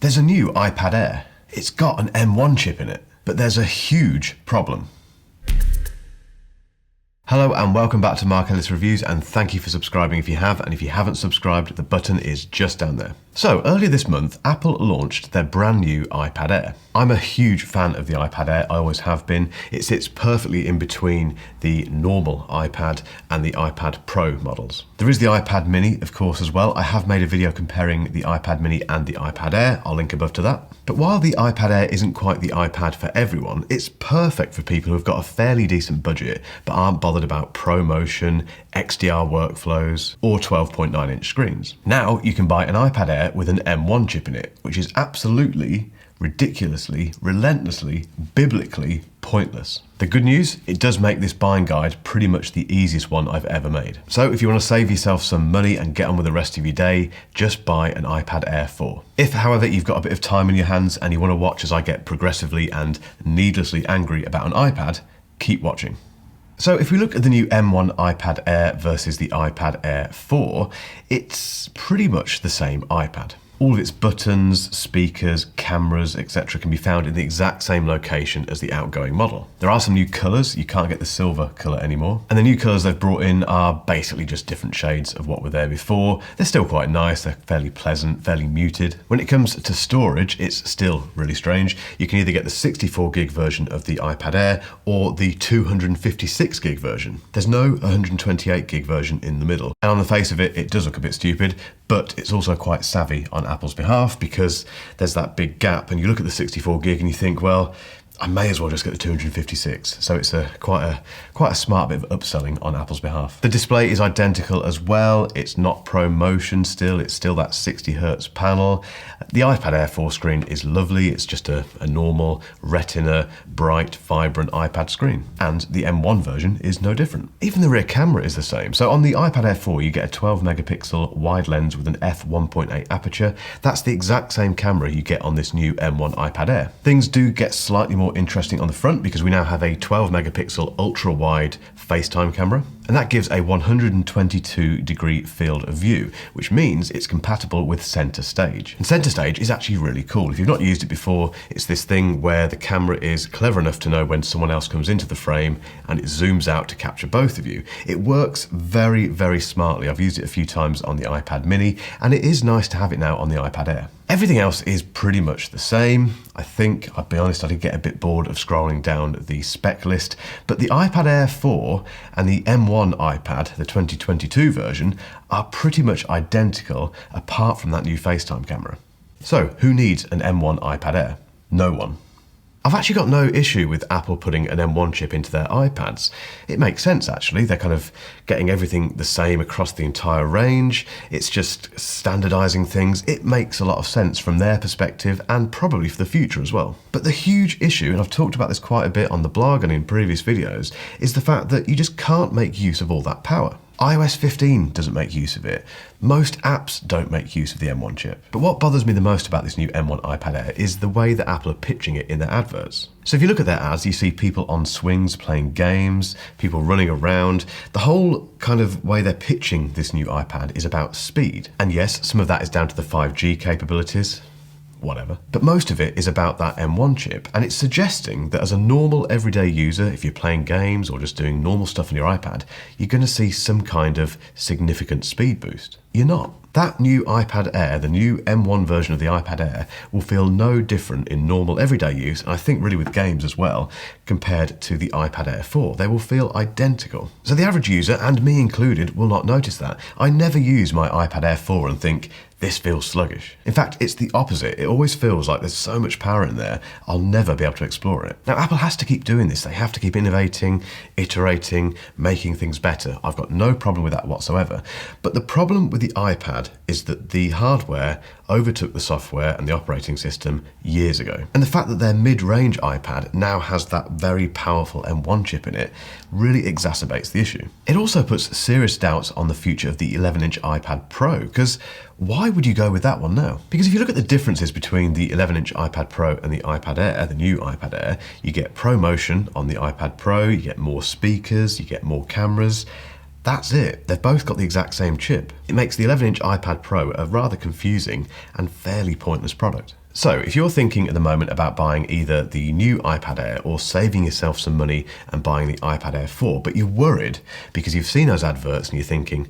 There's a new iPad Air. It's got an M1 chip in it, but there's a huge problem. Hello and welcome back to Mark Ellis Reviews, and thank you for subscribing if you have, and if you haven't subscribed, the button is just down there. So earlier this month, Apple launched their brand new iPad Air. I'm a huge fan of the iPad Air, I always have been. It sits perfectly in between the normal iPad and the iPad Pro models. There is the iPad Mini, of course, as well. I have made a video comparing the iPad Mini and the iPad Air. I'll link above to that. But while the iPad Air isn't quite the iPad for everyone, it's perfect for people who've got a fairly decent budget but aren't bothered about ProMotion, XDR workflows, or 12.9-inch screens. Now you can buy an iPad Air with an M1 chip in it, which is absolutely, ridiculously, relentlessly, biblically pointless. The good news, it does make this buying guide pretty much the easiest one I've ever made. So if you want to save yourself some money and get on with the rest of your day, just buy an iPad Air 4. If, however, you've got a bit of time in your hands and you want to watch as I get progressively and needlessly angry about an iPad, keep watching. So if we look at the new M1 iPad Air versus the iPad Air 4, it's pretty much the same iPad. All of its buttons, speakers, cameras, etc. can be found in the exact same location as the outgoing model. There are some new colours, you can't get the silver colour anymore. And the new colours they've brought in are basically just different shades of what were there before. They're still quite nice, they're fairly pleasant, fairly muted. When it comes to storage, it's still really strange. You can either get the 64 gig version of the iPad Air or the 256 gig version. There's no 128 gig version in the middle. And on the face of it, it does look a bit stupid, but it's also quite savvy on Apple's behalf because there's that big gap and you look at the 64 gig and you think, well, I may as well just get the 256. So it's quite a smart bit of upselling on Apple's behalf. The display is identical as well. It's not ProMotion still. It's still that 60 Hertz panel. The iPad Air 4 screen is lovely. It's just a normal Retina, bright, vibrant iPad screen. And the M1 version is no different. Even the rear camera is the same. So on the iPad Air 4, you get a 12 megapixel wide lens with an f1.8 aperture. That's the exact same camera you get on this new M1 iPad Air. Things do get slightly more interesting on the front because we now have a 12 megapixel ultra wide FaceTime camera, and that gives a 122-degree field of view, which means it's compatible with center stage. And center stage is actually really cool. If you've not used it before, it's this thing where the camera is clever enough to know when someone else comes into the frame and it zooms out to capture both of you. It works very, very smartly. I've used it a few times on the iPad Mini, and it is nice to have it now on the iPad Air. Everything else is pretty much the same. I think, I'll be honest, I did get a bit bored of scrolling down the spec list, but the iPad Air 4 and the M1 iPad, the 2022 version, are pretty much identical apart from that new FaceTime camera. So who needs an M1 iPad Air? No one. I've actually got no issue with Apple putting an M1 chip into their iPads. It makes sense, actually. They're kind of getting everything the same across the entire range. It's just standardizing things. It makes a lot of sense from their perspective and probably for the future as well. But the huge issue, and I've talked about this quite a bit on the blog and in previous videos, is the fact that you just can't make use of all that power. iOS 15 doesn't make use of it. Most apps don't make use of the M1 chip. But what bothers me the most about this new M1 iPad Air is the way that Apple are pitching it in their adverts. So if you look at their ads, you see people on swings playing games, people running around. The whole kind of way they're pitching this new iPad is about speed. And yes, some of that is down to the 5G capabilities. Whatever. But most of it is about that M1 chip, and it's suggesting that as a normal everyday user, if you're playing games or just doing normal stuff on your iPad, you're going to see some kind of significant speed boost. You're not. That new iPad Air, the new M1 version of the iPad Air, will feel no different in normal everyday use, and I think really with games as well, compared to the iPad Air 4. They will feel identical. So the average user, and me included, will not notice that. I never use my iPad Air 4 and think, this feels sluggish. In fact, it's the opposite. It always feels like there's so much power in there, I'll never be able to explore it. Now, Apple has to keep doing this. They have to keep innovating, iterating, making things better. I've got no problem with that whatsoever. But the problem with the iPad is that the hardware overtook the software and the operating system years ago. And the fact that their mid-range iPad now has that very powerful M1 chip in it really exacerbates the issue. It also puts serious doubts on the future of the 11-inch iPad Pro, because why would you go with that one now? Because if you look at the differences between the 11-inch iPad Pro and the iPad Air, the new iPad Air, you get ProMotion on the iPad Pro, you get more speakers, you get more cameras. That's it. They've both got the exact same chip. It makes the 11-inch iPad Pro a rather confusing and fairly pointless product. So if you're thinking at the moment about buying either the new iPad Air or saving yourself some money and buying the iPad Air 4, but you're worried because you've seen those adverts and you're thinking,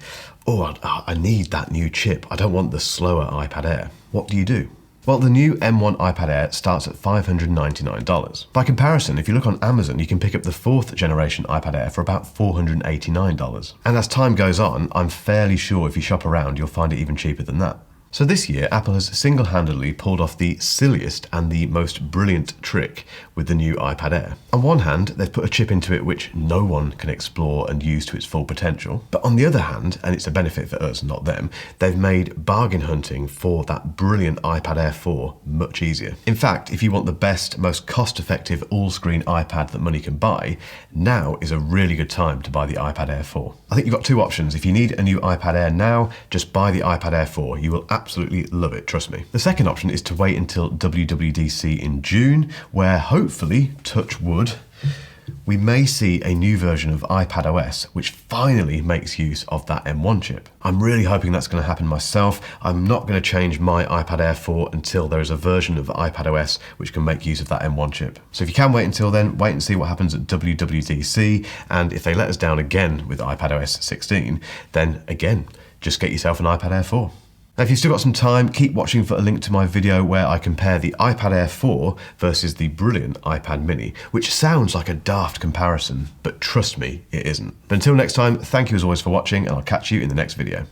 oh, I need that new chip. I don't want the slower iPad Air. What do? Well, the new M1 iPad Air starts at $599. By comparison, if you look on Amazon, you can pick up the 4th generation iPad Air for about $489. And as time goes on, I'm fairly sure if you shop around, you'll find it even cheaper than that. So this year, Apple has single-handedly pulled off the silliest and the most brilliant trick with the new iPad Air. On one hand, they've put a chip into it which no one can explore and use to its full potential. But on the other hand, and it's a benefit for us, not them, they've made bargain hunting for that brilliant iPad Air 4 much easier. In fact, if you want the best, most cost-effective all-screen iPad that money can buy, now is a really good time to buy the iPad Air 4. I think you've got two options. If you need a new iPad Air now, just buy the iPad Air 4. You will absolutely love it, trust me. The second option is to wait until WWDC in June, where hopefully, touch wood, we may see a new version of iPad OS which finally makes use of that M1 chip. I'm really hoping that's going to happen myself. I'm not going to change my iPad Air 4 until there is a version of iPad OS which can make use of that M1 chip. So if you can wait until then, wait and see what happens at WWDC, and if they let us down again with iPad OS 16, then again, just get yourself an iPad Air 4. Now, if you've still got some time, keep watching for a link to my video where I compare the iPad Air 4 versus the brilliant iPad mini, which sounds like a daft comparison, but trust me, it isn't. But until next time, thank you as always for watching, and I'll catch you in the next video.